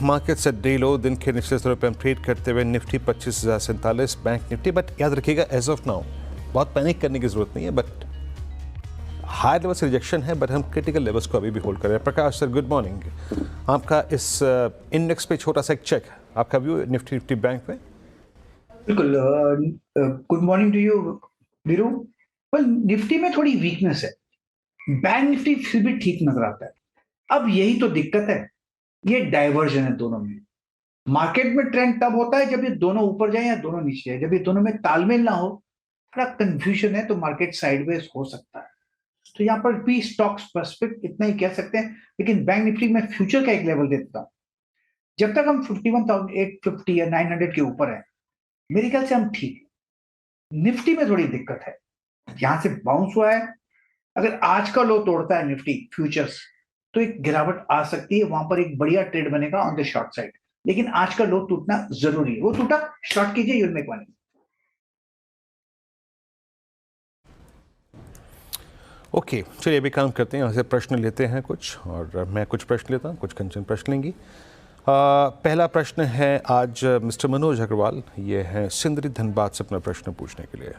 Market से day लो, दिन के निचले स्तरों पर हम ट्रेड करते हुए निफ्टी 25,047, बैंक निफ्टी। बट याद रखिएगा एज ऑफ नाउ बहुत पैनिक करने की जरूरत नहीं है, बट हाई लेवल से रिजेक्शन है, बट हम क्रिटिकल लेवल्स को अभी भी होल्ड कर रहे हैं। प्रकाश सर गुड मॉर्निंग, आपका इस इंडेक्स पे छोटा सा एक चेक, आपका व्यू निफ्टी बैंक में। बिल्कुल, good morning to you Veeru. Well, Nifty में थोड़ी वीकनेस है, बैंक निफ्टी फिर भी ठीक नजर आता है। अब यही तो दिक्कत है, ये डाइवर्जन है दोनों में। मार्केट में ट्रेंड तब होता है जब ये दोनों ऊपर जाए या दोनों नीचे जाए। जब ये दोनों में तालमेल ना हो, थोड़ा कंफ्यूजन है, तो मार्केट साइडवेज हो सकता है। तो यहाँ पर भी स्टॉक स्पेसिफिक इतना ही कह सकते हैं। लेकिन बैंक निफ्टी में फ्यूचर का एक लेवल देता हूं, जब तक हम 51,850 या 900 के ऊपर है, मेरे ख्याल से हम ठीक है। निफ्टी में थोड़ी दिक्कत है, यहां से बाउंस हुआ है। अगर आज का लो तोड़ता है निफ्टी फ्यूचर्स, तो एक गिरावट आ सकती है, वहां पर एक बढ़िया ट्रेड बनेगा ऑन द शॉर्ट साइड। लेकिन आज का लो टूटना जरूरी है, वो टूटा शॉर्ट कीजिए, यूल मेक मनी। ओके, चलिए अभी काम करते हैं, यहाँ से प्रश्न लेते हैं कुछ, और मैं कुछ प्रश्न लेता हूँ, कुछ कंचन प्रश्न लेंगी। पहला प्रश्न है आज मिस्टर मनोज अग्रवाल, ये हैं सिंदरी धनबाद से अपना प्रश्न पूछने के लिए।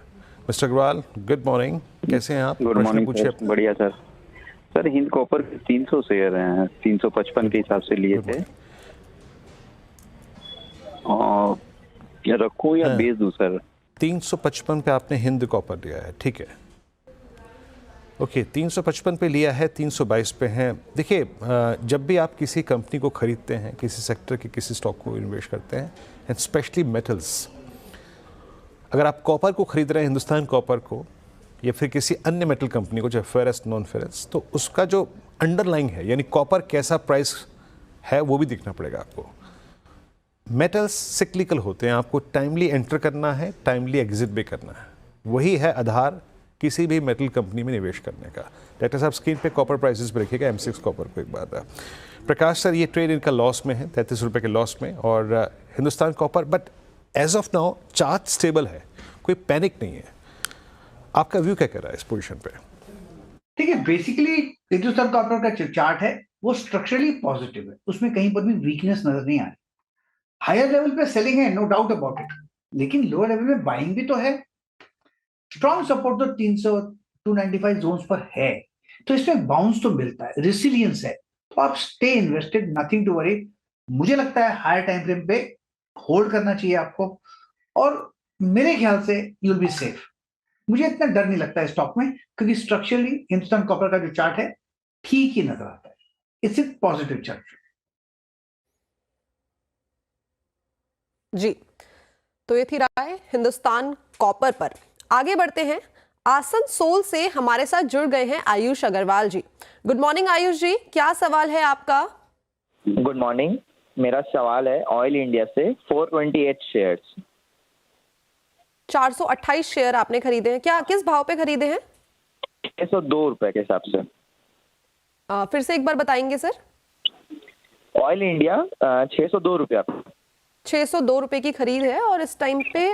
मिस्टर अग्रवाल गुड मॉर्निंग, कैसे हैं आप? गुड मॉर्निंग सर, बढ़िया sir. Sir Hind copper 300 share हैं, 355 के हिसाब से लिए थे, और क्या रखूं या बेच दूं सर? 355 पे आपने हिंद कॉपर लिया है, ठीक है। ओके, 355 पे लिया है, 322 पे हैं। देखिए, जब भी आप किसी कंपनी को खरीदते हैं, किसी सेक्टर के किसी स्टॉक को इन्वेस्ट करते हैं, एंड स्पेशली मेटल्स, अगर आप कॉपर को खरीद रहे हैं, हिंदुस्तान कॉपर को, या फिर किसी अन्य मेटल कंपनी को, चाहे फेरस नॉन फेरस, तो उसका जो अंडरलाइंग है, यानी कॉपर कैसा प्राइस है, वो भी देखना पड़ेगा आपको। मेटल्स सिक्लिकल होते हैं, आपको टाइमली एंटर करना है, टाइमली एग्जिट भी करना है। वही है आधार किसी भी मेटल कंपनी में निवेश करने का। डायरेक्टर साहब स्क्रीन पे कॉपर प्राइसेस पे रखिएगा, M6 कॉपर को एक बार। प्रकाश सर, ये ट्रेड इनका लॉस में है, 33 रुपये के लॉस में, और Hindustan copper, but as of now chart stable है, कोई पैनिक नहीं है। आपका व्यू क्या कह रहा है इस पोजीशन पे? ठीक है, बेसिकली हिंदुस्तान कॉपर का जो चार्ट है वो स्ट्रक्चरली पॉजिटिव है, उसमें कहीं पर भी वीकनेस नजर नहीं आ रही। हायर लेवल पे सेलिंग है, नो डाउट अबाउट इट, लेकिन लोअर लेवल में बाइंग भी तो है। स्ट्रॉन्ग सपोर्ट तो 300 295 जोन्स पर है, तो इसमें बाउंस तो मिलता है, रेसिलियंस है, तो आप stay invested, nothing to worry. मुझे लगता है हायर टाइम फ्रेम पे होल्ड करना चाहिए आपको, और मेरे ख्याल से यू विल बी सेफ। मुझे इतना डर नहीं लगता है स्टॉक में, क्योंकि स्ट्रक्चरली हिंदुस्तान कॉपर का जो चार्ट है ठीक ही नजर आता है, इट्स ए पॉजिटिव चार्ट। जी, तो ये थी राय हिंदुस्तान कॉपर पर। आगे बढ़ते हैं, आसनसोल से हमारे साथ जुड़ गए हैं आयुष अग्रवाल जी। गुड मॉर्निंग आयुष जी, क्या सवाल है आपका? गुड मॉर्निंग, मेरा सवाल है ऑयल इंडिया से 428 शेयर्स, 428 शेयर आपने खरीदे हैं, क्या किस भाव पे खरीदे हैं? 602 रुपए के हिसाब से। फिर से एक बार बताएंगे सर? ऑयल इंडिया 602 रुपया, 602 रुपए की खरीद है, और इस टाइम पे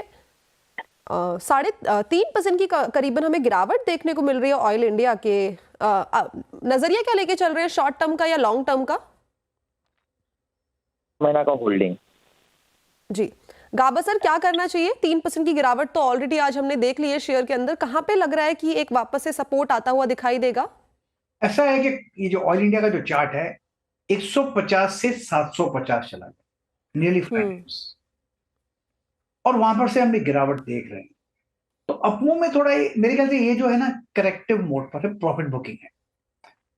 3.5% की करीबन हमें गिरावट देखने को मिल रही है ऑयल इंडिया के। नजरिया क्या लेके चल रहे हैं, शॉर्ट टर्म का या लॉन्ग टर्म का? महीना का होल्डिंग। जी, गाबा सर क्या करना चाहिए? 3% की गिरावट तो ऑलरेडी आज हमने देख ली है शेयर के अंदर, कहां पे लग रहा है कि एक वापस से सपोर्ट आता हुआ दिखाई देगा? ऐसा है कि ये जो ऑयल इंडिया का जो चार्ट है 150 से 750 चला गया, नियरली 5 टाइम्स, और वहां पर से हम एक गिरावट देख रहे हैं। तो अपमूव में थोड़ा मेरे ख्याल से ये जो है ना, करेक्टिव मोड पर है, प्रॉफिट बुकिंग है।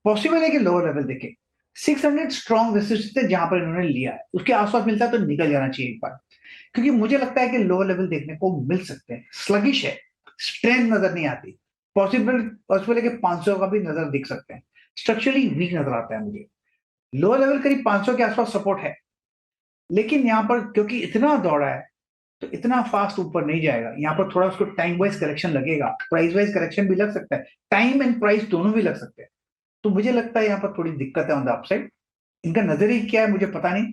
पॉसिबल है कि लोअर लेवल देखे 600 स्ट्रॉन्ग रेसिस्टेंस है जहां पर इन्होंने लिया है, उसके आसपास मिलता है तो निकल जाना चाहिए एक बार, क्योंकि मुझे लगता है कि लोअर लेवल देखने को मिल सकते हैं। स्लगिश है, स्ट्रेंथ नजर नहीं आती, पॉसिबल है कि 500 का भी नजर दिख सकते हैं, स्ट्रक्चरली वीक नजर आता है मुझे। लोअर लेवल करीब 500 के आसपास सपोर्ट है, लेकिन यहाँ पर क्योंकि इतना दौड़ा है तो इतना फास्ट ऊपर नहीं जाएगा। यहाँ पर थोड़ा उसको टाइम वाइज करेक्शन लगेगा, प्राइस वाइज करेक्शन भी लग सकता है, टाइम एंड प्राइस दोनों भी लग सकते हैं। तो मुझे लगता है यहाँ पर थोड़ी दिक्कत है ऑन द अपसाइड। इनका नजरिया क्या है मुझे पता नहीं,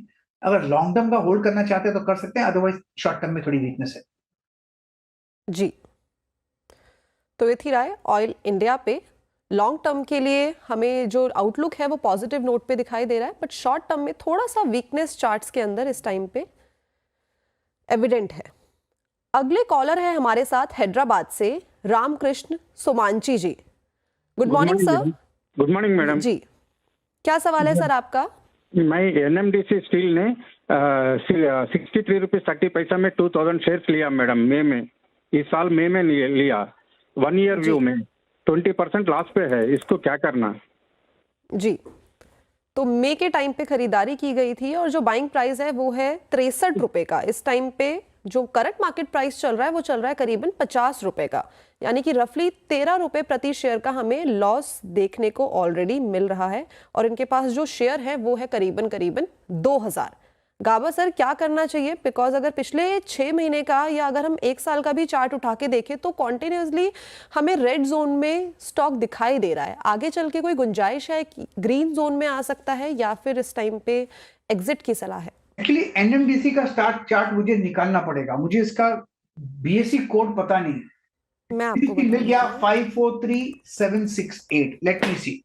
अगर लॉन्ग टर्म का होल्ड करना चाहते हैं तो कर सकते हैं, अदरवाइज शॉर्ट टर्म में थोड़ी वीकनेस है। जी, तो ये थी राय ऑयल इंडिया पे। लॉन्ग टर्म के लिए हमें जो आउटलुक है वो पॉजिटिव नोट पे दिखाई दे रहा है, बट शॉर्ट टर्म में थोड़ा सा वीकनेस चार्ट्स के अंदर इस टाइम पे एविडेंट है। अगले कॉलर है हमारे साथ हैदराबाद से Ramakrishna Somanchi ji. Good morning sir. Good morning madam ji, क्या सवाल है सर आपका? मैं NMDC स्टील ने 63 रुपीज 30 पैसा में 2000 शेयर्स लिया मैडम, मई में, इस साल मई में लिया, 1 ईयर व्यू में 20% लॉस पे है, इसको क्या करना? जी, तो मई के टाइम पे खरीदारी की गई थी और जो बाइंग प्राइस है वो है 63 रुपए का। इस टाइम पे जो करंट मार्केट प्राइस चल रहा है वो चल रहा है करीबन 50 रुपए का, यानी कि रफली 13 रुपए प्रति शेयर का हमें लॉस देखने को ऑलरेडी मिल रहा है। और इनके पास जो शेयर है वो है करीबन 2000। गाबा सर क्या करना चाहिए? बिकॉज अगर पिछले 6 महीने का या अगर हम 1 साल का भी चार्ट उठा के देखें तो कॉन्टिन्यूसली हमें रेड जोन में स्टॉक दिखाई दे रहा है। आगे चल के कोई गुंजाइश है कि ग्रीन जोन में आ सकता है या फिर इस टाइम पे एग्जिट की सलाह है? एक्चुअली NMDC का चार्ट मुझे निकालना पड़ेगा, मुझे इसका BSE कोड पता नहीं। मैं आपको मिल गया 543768। लेट मी सी।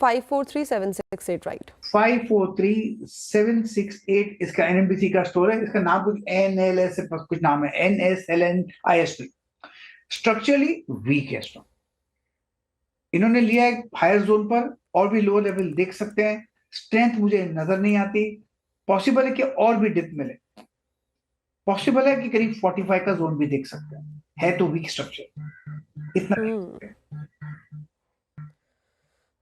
543768, राइट? 543768 इसका NMDC का स्टोर है। इसका नाम कुछ NLS से कुछ नाम है, NSLNISP। स्ट्रक्चरली वीक है स्टॉक। इन्होंने लिया है हायर जोन पर, और भी लो लेवल देख सकते हैं। स्ट्रेंथ मुझे नजर नहीं आती। पॉसिबल है कि और भी डिप मिले, पॉसिबल है कि करीब 45 का जोन भी देख सकते हैं। है तो वीक स्ट्रक्चर इतना।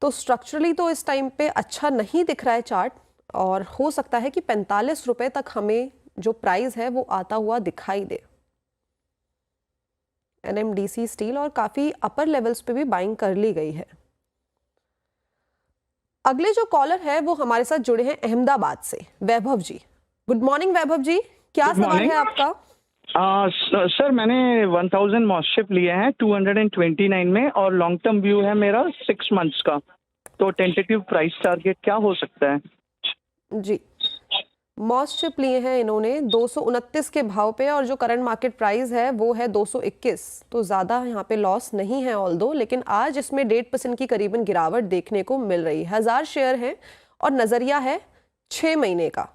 तो स्ट्रक्चरली तो इस टाइम पे अच्छा नहीं दिख रहा है चार्ट, और हो सकता है कि 45 रुपए तक हमें जो प्राइस है वो आता हुआ दिखाई दे। NMDC स्टील और काफी अपर लेवल्स पे भी बाइंग कर ली गई है। अगले जो कॉलर है वो हमारे साथ जुड़े हैं अहमदाबाद से, वैभव जी। गुड मॉर्निंग वैभव जी, क्या सवाल है आपका? सर मैंने 1000 मॉस्शिप लिए हैं 229 में, और लॉन्ग टर्म व्यू है मेरा 6 मंथ्स का, तो टेंटेटिव प्राइस टारगेट क्या हो सकता है? जी, मॉस्शिप लिए हैं इन्होंने 229 के भाव पे, और जो करंट मार्केट प्राइस है वो है 221, तो ज़्यादा यहाँ पे लॉस नहीं है ऑल्दो, लेकिन आज इसमें 1.5% की करीबन गिरावट देखने को मिल रही है। 1000 शेयर हैं और नज़रिया है 6 महीने का।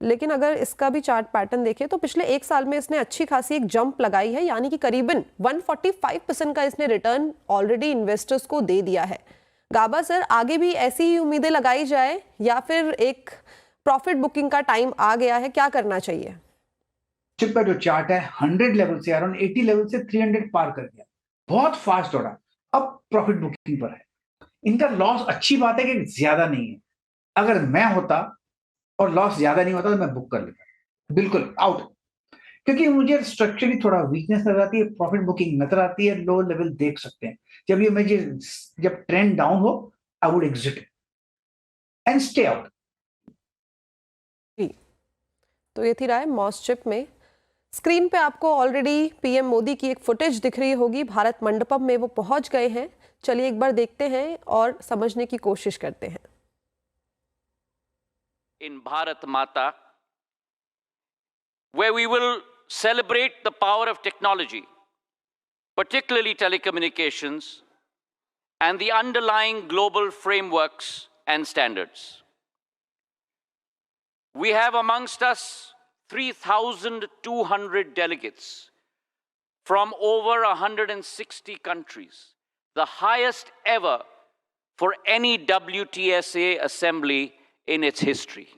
लेकिन अगर इसका भी चार्ट पैटर्न देखें तो पिछले 1 साल में इसने अच्छी खासी एक जंप लगाई है, यानी कि करीबन 145% का इसने रिटर्न ऑलरेडी इन्वेस्टर्स को दे दिया है। गाबा सर, आगे भी ऐसी ही उम्मीदें लगाई जाए या फिर एक प्रॉफिट बुकिंग का टाइम आ गया है, क्या करना चाहिए? चिप का जो चार्ट है 100 लेवल से, अराउंड 80 लेवल से 300 पार कर गया, बहुत फास्ट दौड़ा, अब प्रॉफिट बुकिंग पर है। इनका लॉस अच्छी बात है कि ज्यादा नहीं है। अगर मैं होता और लॉस ज्यादा नहीं होता तो मैं बुक कर लेता, बिल्कुल आउट, क्योंकि मुझे स्ट्रक्चरली थोड़ा वीकनेस नजर आती है, प्रॉफिट बुकिंग नजर आती है, लो लेवल देख सकते हैं। जब ट्रेंड डाउन हो, I would exit and stay out. तो ये थी राय मॉस्शिप में। स्क्रीन पे आपको ऑलरेडी PM मोदी की एक फुटेज दिख रही होगी, भारत मंडपम में वो पहुंच गए हैं। चलिए एक बार देखते हैं और समझने की कोशिश करते हैं। In Bharat Mata, where we will celebrate the power of technology, particularly telecommunications, and the underlying global frameworks and standards. We have amongst us 3,200 delegates from over 160 countries, the highest ever for any WTSA assembly in its history.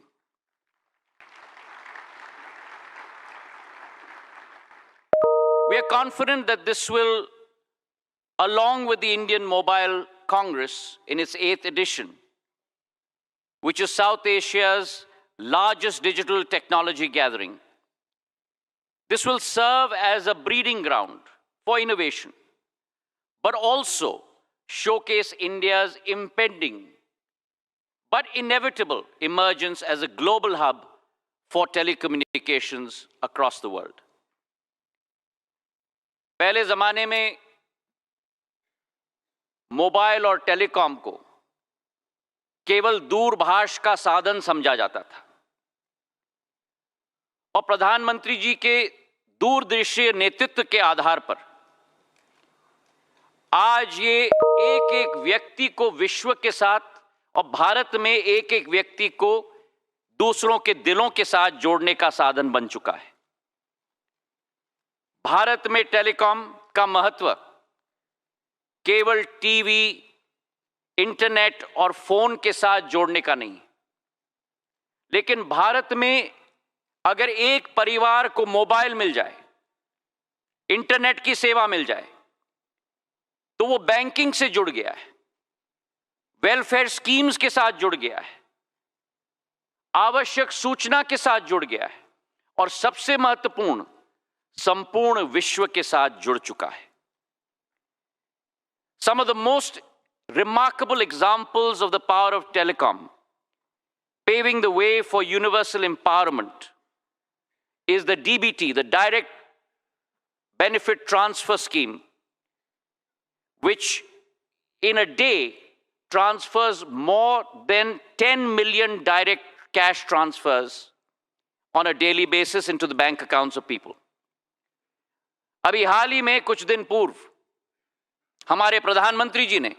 We are confident that this will, along with the Indian Mobile Congress in its 8th edition, which is South Asia's largest digital technology gathering, this will serve as a breeding ground for innovation, but also showcase India's impending but inevitable emergence as a global hub for telecommunications across the world. पहले जमाने में mobile और telecom को केवल दूरभाष का साधन समझा जाता था, और प्रधानमंत्री जी के दूरदृष्टि नेतृत्व के आधार पर आज ये एक एक व्यक्ति को विश्व के साथ और भारत में एक एक व्यक्ति को दूसरों के दिलों के साथ जोड़ने का साधन बन चुका है। भारत में टेलीकॉम का महत्व केवल टीवी, इंटरनेट और फोन के साथ जोड़ने का नहीं, लेकिन भारत में अगर एक परिवार को मोबाइल मिल जाए, इंटरनेट की सेवा मिल जाए, तो वो बैंकिंग से जुड़ गया है, वेलफेयर स्कीम्स के साथ जुड़ गया है, आवश्यक सूचना के साथ जुड़ गया है और सबसे महत्वपूर्ण संपूर्ण विश्व के साथ जुड़ चुका है। Some of the most remarkable examples of the power of telecom, paving the way for universal empowerment, is the DBT, the Direct Benefit Transfer Scheme, which in a day transfers more than 10 million direct cash transfers on a daily basis into the bank accounts of people. अभी हाल ही में कुछ दिन पूर्व हमारे प्रधानमंत्री जी ने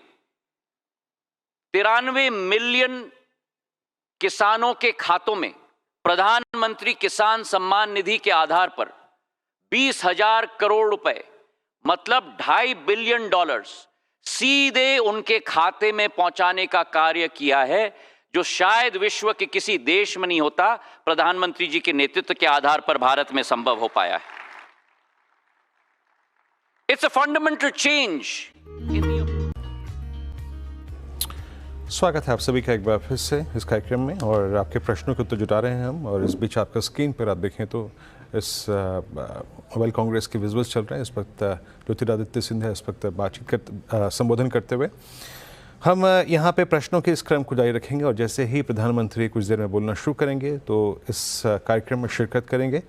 93 million किसानों के खातों में प्रधानमंत्री किसान सम्मान निधि के आधार पर 20,000 करोड़ रुपए, मतलब $2.5 बिलियन सीधे उनके खाते में पहुंचाने का कार्य किया है, जो शायद विश्व के किसी देश में नहीं होता। प्रधानमंत्री जी के नेतृत्व के आधार पर भारत में संभव हो पाया है। It's a fundamental change in the... स्वागत है आप सभी का एक बार फिर से इस कार्यक्रम में, और आपके प्रश्नों को तो जुटा रहे हैं हम। और इस बीच आपका स्क्रीन पर आप देखें तो इस मोबाइल कांग्रेस के विजुअल्स चल रहे हैं। इस वक्त ज्योतिरादित्य सिंधिया इस वक्त संबोधन करते हुए। हम यहाँ पे प्रश्नों के इस क्रम को जारी रखेंगे, और जैसे ही प्रधानमंत्री कुछ देर में बोलना शुरू करेंगे तो इस कार्यक्रम में शिरकत करेंगे।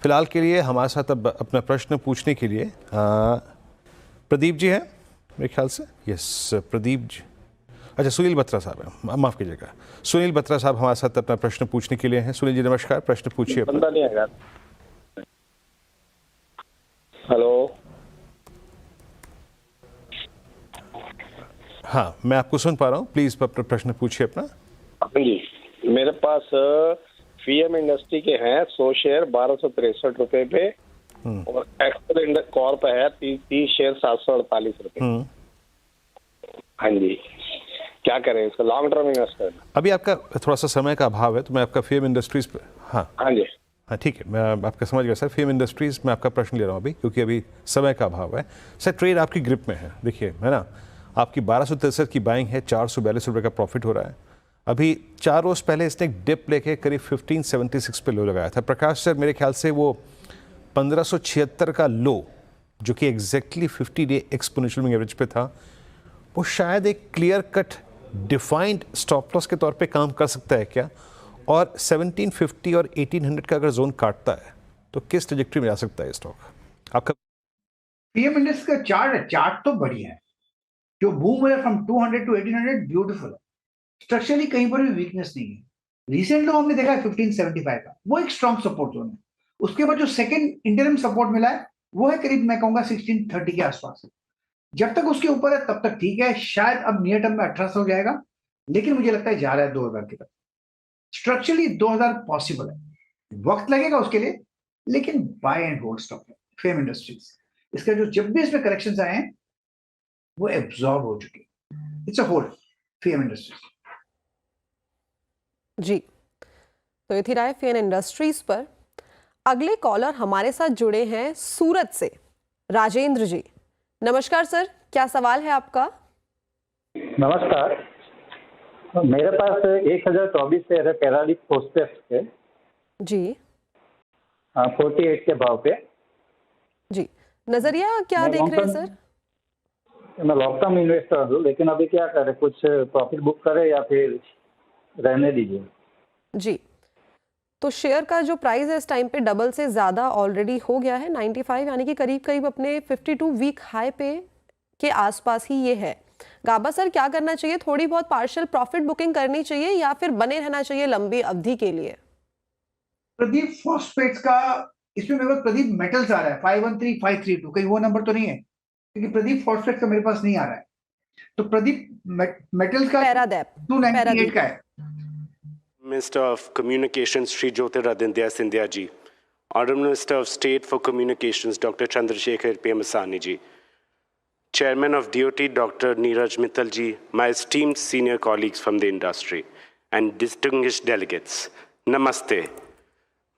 फिलहाल के लिए हमारे साथ अब अपना प्रश्न पूछने के लिए प्रदीप जी हैं मेरे ख्याल से। यस, प्रदीप जी, अच्छा सुनील बत्रा साहब हैं, माफ़ कीजिएगा, सुनील बत्रा साहब हमारे साथ अपना प्रश्न पूछने के लिए हैं। सुनील जी नमस्कार, प्रश्न पूछिए। हेलो, हाँ मैं आपको सुन पा रहा हूँ, प्लीज़ प्रश्न पूछिए अपना। हाँ जी, मेरे पास फीएम इंडस्ट्री के हैं 100 शेयर 1263 रुपए पे, और एक्सेल कॉर्प है 30 शेयर 748 रुपए। हाँ जी, क्या करें इसका? Long term investor. अभी आपका थोड़ा सा समय का अभाव है, तो मैं आपका फीएम इंडस्ट्रीज पे, हाँ जी, हाँ ठीक है, मैं आपका समझ गया सर। फीएम इंडस्ट्रीज में आपका प्रश्न ले रहा हूँ अभी, क्योंकि अभी समय का अभाव है। सर ट्रेड आपकी ग्रिप में है, देखिए है ना, आपकी 1263 की बाइंग है, 442 रुपये का प्रॉफिट हो रहा है। अभी 4 रोज़ पहले इसने एक डिप लेके करीब 1576 पे लो लगाया था। प्रकाश सर मेरे ख्याल से वो 1576 का लो, जो कि एग्जैक्टली 50 डे एक्सपोनेंशियल एवरेज पे था, वो शायद एक clear cut defined stop loss के तौर पे काम कर सकता है क्या? और 1750 और 1800 का अगर जोन काटता है तो किस ट्रैजेक्टरी में जा सकता है स्टॉक आपका? पीएम इंडेक्स का चार्ट है, चार्ट तो बढ़िया है, जो बूम है फ्रॉम 200 टू 1800 ब्यूटीफुल है। स्ट्रक्चरली कहीं पर भी वीकनेस नहीं है। रिसेंट लो हमने देखा है 1575 का, वो एक स्ट्रॉन्ग सपोर्ट जोन है। उसके बाद जो सेकंड इंटरिम सपोर्ट मिला है वो है करीब मैं कहूंगा 1630 के आसपास है। जब तक उसके ऊपर है तब तक ठीक है, शायद अब नियर टर्म में 1800 हो जाएगा, लेकिन मुझे लगता है जा रहा है 2000 की तरफ। स्ट्रक्चरली 2000 पॉसिबल है, वक्त लगेगा उसके लिए, लेकिन बाय एंड होल्ड स्टॉक है फेम इंडस्ट्रीज। इसका जो जब भी इसमें करेक्शंस आए हैं वो एब्जॉर्ब हो चुके हैं। It's a hold fame industries. जी, तो ये थी राय फेम इंडस्ट्रीज पर। अगले कॉलर हमारे साथ जुड़े हैं सूरत से, राजेंद्र जी। नमस्कार सर, क्या सवाल है आपका? नमस्कार, मेरे पास 1024 शेयर है पैरालिक फोस्टेक्स के जी, 48 के भाव पे जी। नजरिया क्या देख रहे हैं सर? मैं लॉन्ग टर्म इन्वेस्टर हूँ, लेकिन अभी क्या करें, कुछ प्रॉफिट बुक करें या फिर रहने दीजिए? जी, तो शेयर का जो प्राइस है इस टाइम पे डबल से ज़्यादा ऑलरेडी हो गया है, 95, यानी कि करीब करीब अपने 52 वीक हाई पे के आसपास ही ये है। गाबा सर क्या करना चाहिए? थोड़ी बहुत पार्शियल प्रॉफिट बुकिंग करनी चाहिए या फिर बने रहना चाहिए लंबी अवधि के लिए? प्रदीप फॉस्फेट्स का इसमें मेरे पास प्रदीप मेटल्स आ रहा है 513532, कहीं वो नंबर तो नहीं है? क्योंकि प्रदीप फॉस्फेट का मेरे पास नहीं आ रहा है, तो प्रदीप मेटल्स का 298 का है। Minister of Communications Sri Jyotiraditya Scindia ji, Honorable Minister of State for Communications Dr. Chandrasekhar Pemasani ji, Chairman of DOT Dr. Neeraj Mittal ji, my esteemed senior colleagues from the industry, and distinguished delegates, Namaste.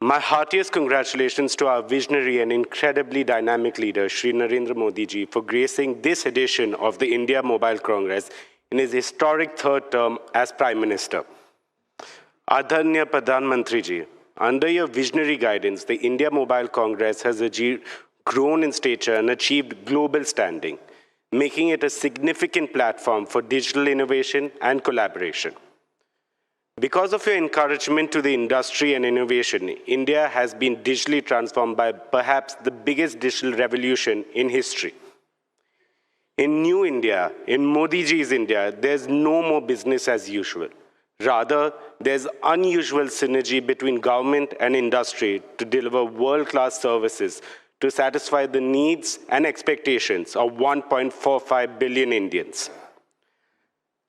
My heartiest congratulations to our visionary and incredibly dynamic leader, Shri Narendra Modi ji, for gracing this edition of the India Mobile Congress in his historic third term as Prime Minister. Adhanya Pradhan Mantri ji, under your visionary guidance, the India Mobile Congress has grown in stature and achieved global standing, making it a significant platform for digital innovation and collaboration. Because of your encouragement to the industry and innovation, India has been digitally transformed by perhaps the biggest digital revolution in history. In New India, in Modi ji's India, there's no more business as usual. Rather, there's unusual synergy between government and industry to deliver world-class services to satisfy the needs and expectations of 1.45 billion Indians.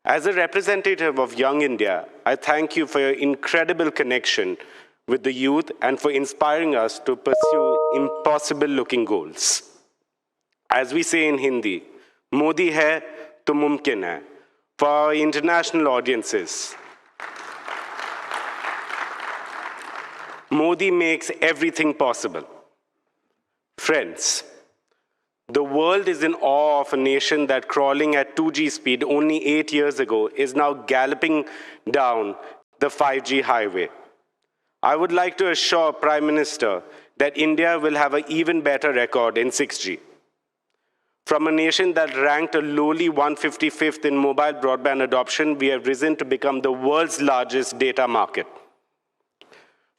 As a representative of Young India, I thank you for your incredible connection with the youth and for inspiring us to pursue impossible-looking goals. As we say in Hindi, Modi hai to mumkin hai. For our international audiences, Modi makes everything possible. Friends, the world is in awe of a nation that crawling at 2G speed only 8 years ago is now galloping down the 5G highway. I would like to assure Prime Minister that India will have an even better record in 6G. From a nation that ranked a lowly 155th in mobile broadband adoption, we have risen to become the world's largest data market.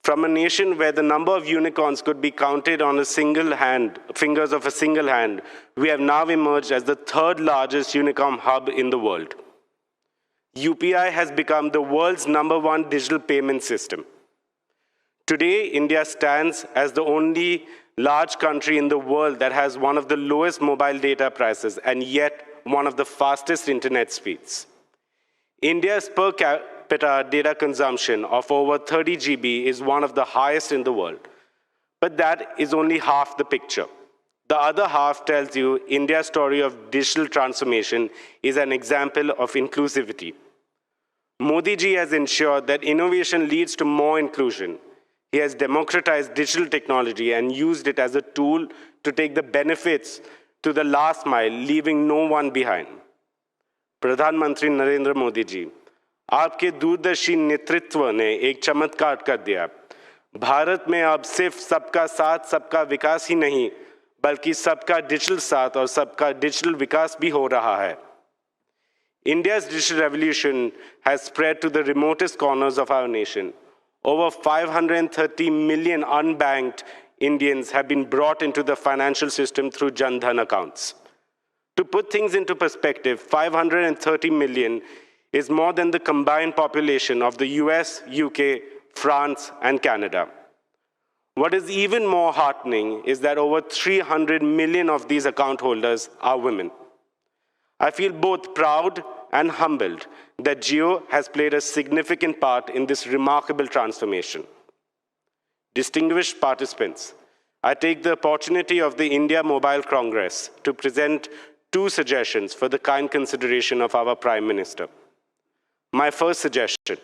From a nation where the number of unicorns could be counted on fingers of a single hand, we have now emerged as the third largest unicorn hub in the world. UPI has become the world's #1 digital payment system. Today, India stands as the only large country in the world that has one of the lowest mobile data prices and yet one of the fastest internet speeds. India's per capita data consumption of over 30 GB is one of the highest in the world. But that is only half the picture. The other half tells you India's story of digital transformation is an example of inclusivity. Modi ji has ensured that innovation leads to more inclusion. He has democratized digital technology and used it as a tool to take the benefits to the last mile, leaving no one behind. Pradhan Mantri Narendra Modi ji, आपके दूरदर्शी नेतृत्व ने एक चमत्कार कर दिया। भारत में अब सिर्फ सबका साथ, सबका विकास ही नहीं, बल्कि सबका डिजिटल साथ और सबका डिजिटल विकास भी हो रहा है। India's digital revolution has spread to the remotest corners of our nation. Over 530 million unbanked Indians have been brought into the financial system through Jan Dhan accounts. To put things into perspective, 530 million is more than the combined population of the US, UK, France, and Canada. What is even more heartening is that over 300 million of these account holders are women. I feel both proud and humbled that Jio has played a significant part in this remarkable transformation. Distinguished participants, I take the opportunity of the India Mobile Congress to present 2 suggestions for the kind consideration of our Prime Minister. My first suggestion: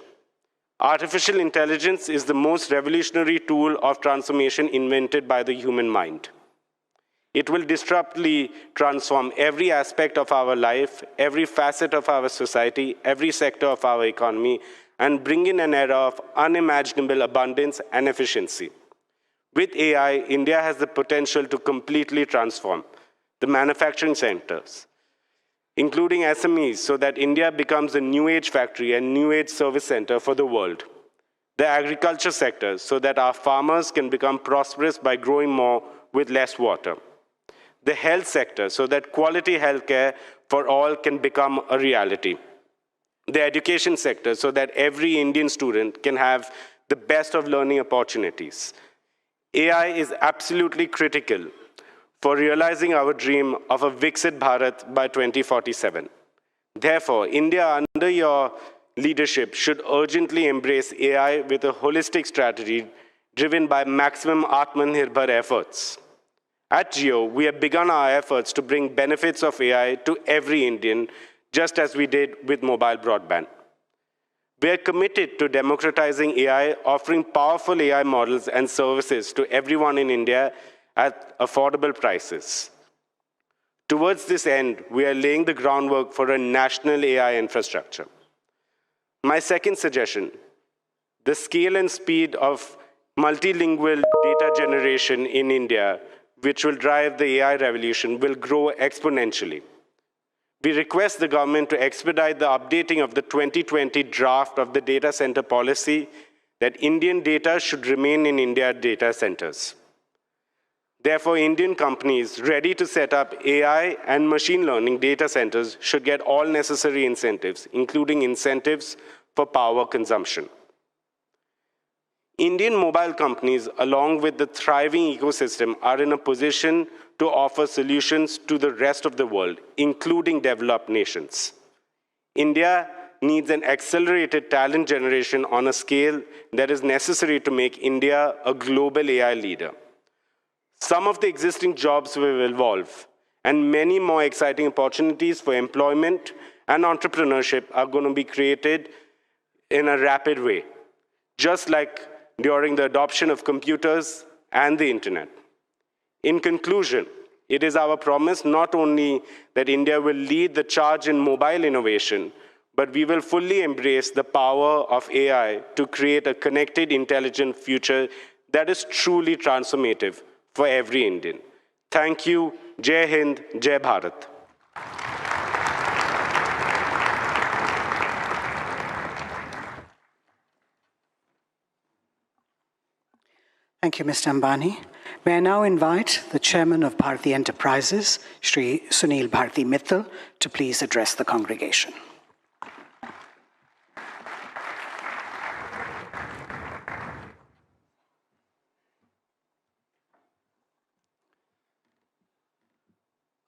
artificial intelligence is the most revolutionary tool of transformation invented by the human mind. It will disruptively transform every aspect of our life, every facet of our society, every sector of our economy, and bring in an era of unimaginable abundance and efficiency. With AI, India has the potential to completely transform the manufacturing sectors, including SMEs, so that India becomes a new age factory and new age service center for the world. The agriculture sector, so that our farmers can become prosperous by growing more with less water. The health sector, so that quality healthcare for all can become a reality. The education sector, so that every Indian student can have the best of learning opportunities. AI is absolutely critical for realizing our dream of a Viksit Bharat by 2047. Therefore, India, under your leadership, should urgently embrace AI with a holistic strategy driven by maximum Atmanirbhar efforts. At Jio, we have begun our efforts to bring benefits of AI to every Indian, just as we did with mobile broadband. We are committed to democratizing AI, offering powerful AI models and services to everyone in India at affordable prices. Towards this end, we are laying the groundwork for a national AI infrastructure. My second suggestion, the scale and speed of multilingual data generation in India, which will drive the AI revolution, will grow exponentially. We request the government to expedite the updating of the 2020 draft of the data center policy that Indian data should remain in India data centers. Therefore, Indian companies ready to set up AI and machine learning data centers should get all necessary incentives, including incentives for power consumption. Indian mobile companies, along with the thriving ecosystem, are in a position to offer solutions to the rest of the world, including developed nations. India needs an accelerated talent generation on a scale that is necessary to make India a global AI leader. Some of the existing jobs will evolve, and many more exciting opportunities for employment and entrepreneurship are going to be created in a rapid way, just like during the adoption of computers and the internet. In conclusion, it is our promise not only that India will lead the charge in mobile innovation, but we will fully embrace the power of AI to create a connected, intelligent future that is truly transformative for every Indian. Thank you. Jai Hind, Jai Bharat. Thank you, Mr. Ambani. May I now invite the Chairman of Bharti Enterprises, Shri Sunil Bharti Mittal, to please address the congregation.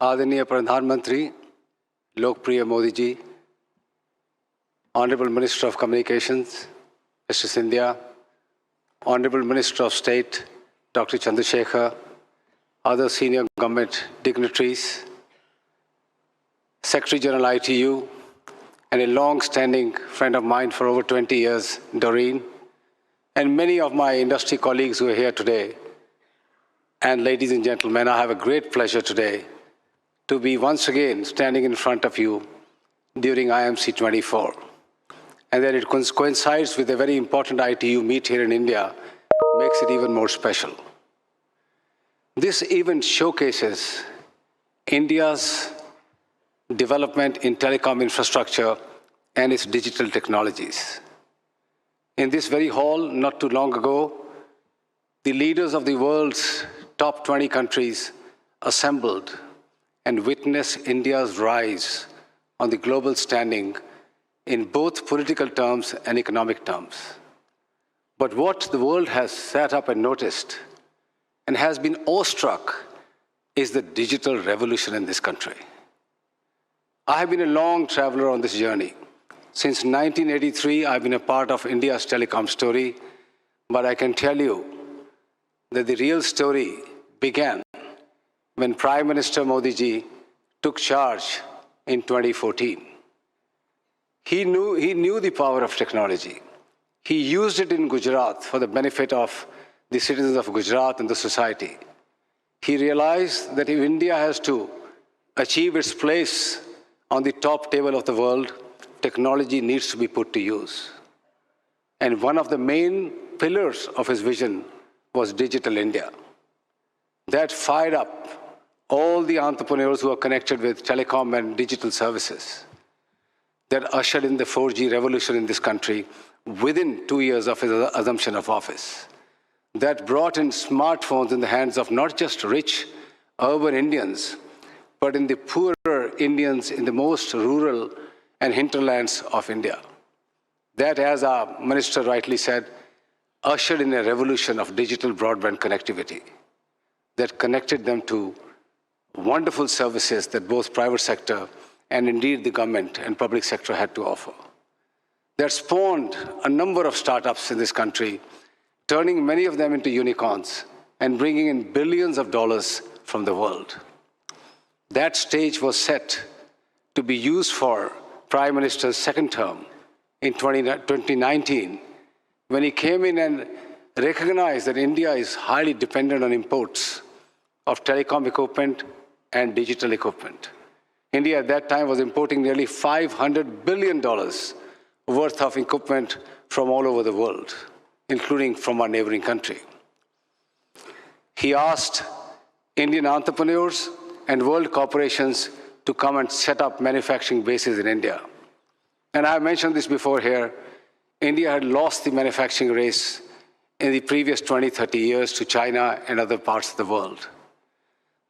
आदरणीय प्रधानमंत्री लोकप्रिय Modi ji, Honorable Minister of Communications, Mr. Scindia, Honorable Minister of State, Dr. Chandrasekhar, other senior government dignitaries, Secretary General ITU, and a long-standing friend of mine for over 20 years, Doreen, and many of my industry colleagues who are here today. And ladies and gentlemen, I have a great pleasure today to be once again standing in front of you during IMC 24. And that it coincides with a very important ITU meet here in India makes it even more special. This event showcases India's development in telecom infrastructure and its digital technologies. In this very hall, not too long ago, the leaders of the world's top 20 countries assembled and witnessed India's rise on the global standing in both political terms and economic terms. But what the world has sat up and noticed and has been awestruck is the digital revolution in this country. I have been a long traveler on this journey. Since 1983, I've been a part of India's telecom story, but I can tell you that the real story began when Prime Minister Modi ji took charge in 2014. He knew the power of technology. He used it in Gujarat for the benefit of the citizens of Gujarat and the society. He realized that if India has to achieve its place on the top table of the world, technology needs to be put to use. And one of the main pillars of his vision was Digital India. That fired up all the entrepreneurs who are connected with telecom and digital services. That ushered in the 4G revolution in this country within 2 years of his assumption of office. That brought in smartphones in the hands of not just rich urban Indians, but in the poorer Indians in the most rural and hinterlands of India. That, as our minister rightly said, ushered in a revolution of digital broadband connectivity that connected them to wonderful services that both private sector and indeed the government and public sector had to offer. That spawned a number of startups in this country, turning many of them into unicorns and bringing in billions of dollars from the world. That stage was set to be used for Prime Minister's second term in 2019, when he came in and recognized that India is highly dependent on imports of telecom equipment and digital equipment. India at that time was importing nearly $500 billion worth of equipment from all over the world, including from our neighboring country. He asked Indian entrepreneurs and world corporations to come and set up manufacturing bases in India. And I mentioned this before here, India had lost the manufacturing race in the previous 20, 30 years to China and other parts of the world.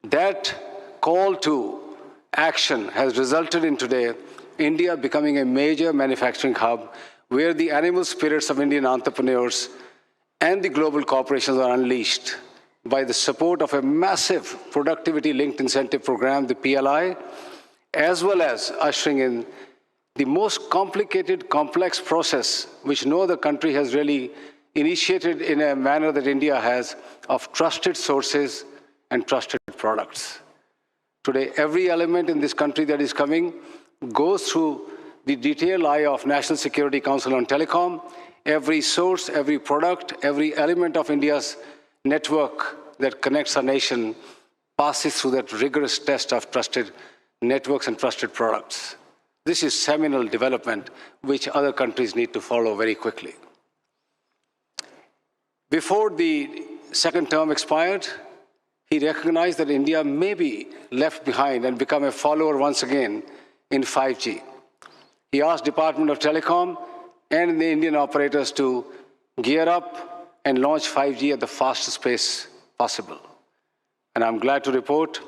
That call to action has resulted in today India becoming a major manufacturing hub where the animal spirits of Indian entrepreneurs and the global corporations are unleashed by the support of a massive productivity-linked incentive program, the PLI, as well as ushering in the most complicated, complex process, which no other country has really initiated in a manner that India has, of trusted sources and trusted products. Today, every element in this country that is coming goes through the detailed eye of National Security Council on Telecom. Every source, every product, every element of India's network that connects our nation passes through that rigorous test of trusted networks and trusted products. This is seminal development which other countries need to follow very quickly. Before the second term expired, he recognized that India may be left behind and become a follower once again in 5G. He asked Department of Telecom and the Indian operators to gear up and launch 5G at the fastest pace possible. And I'm glad to report,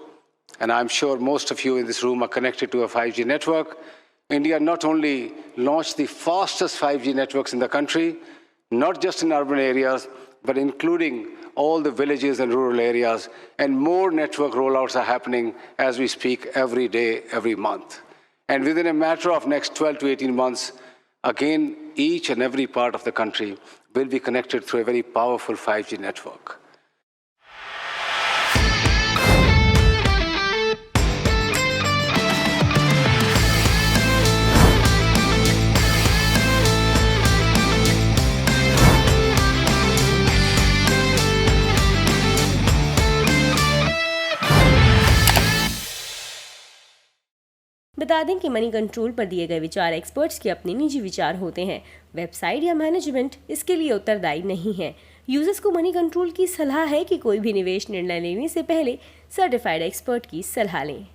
and I'm sure most of you in this room are connected to a 5G network, India not only launched the fastest 5G networks in the country, not just in urban areas, but including all the villages and rural areas, and more network rollouts are happening as we speak every day, every month. And within a matter of next 12 to 18 months, again, each and every part of the country will be connected through a very powerful 5G network. बता दें कि money control पर दिए गए विचार experts के अपने निजी विचार होते हैं। वेबसाइट या मैनेजमेंट इसके लिए उत्तरदायी नहीं है। यूजर्स को मनी कंट्रोल की सलाह है कि कोई भी निवेश निर्णय लेने से पहले सर्टिफाइड एक्सपर्ट की सलाह लें।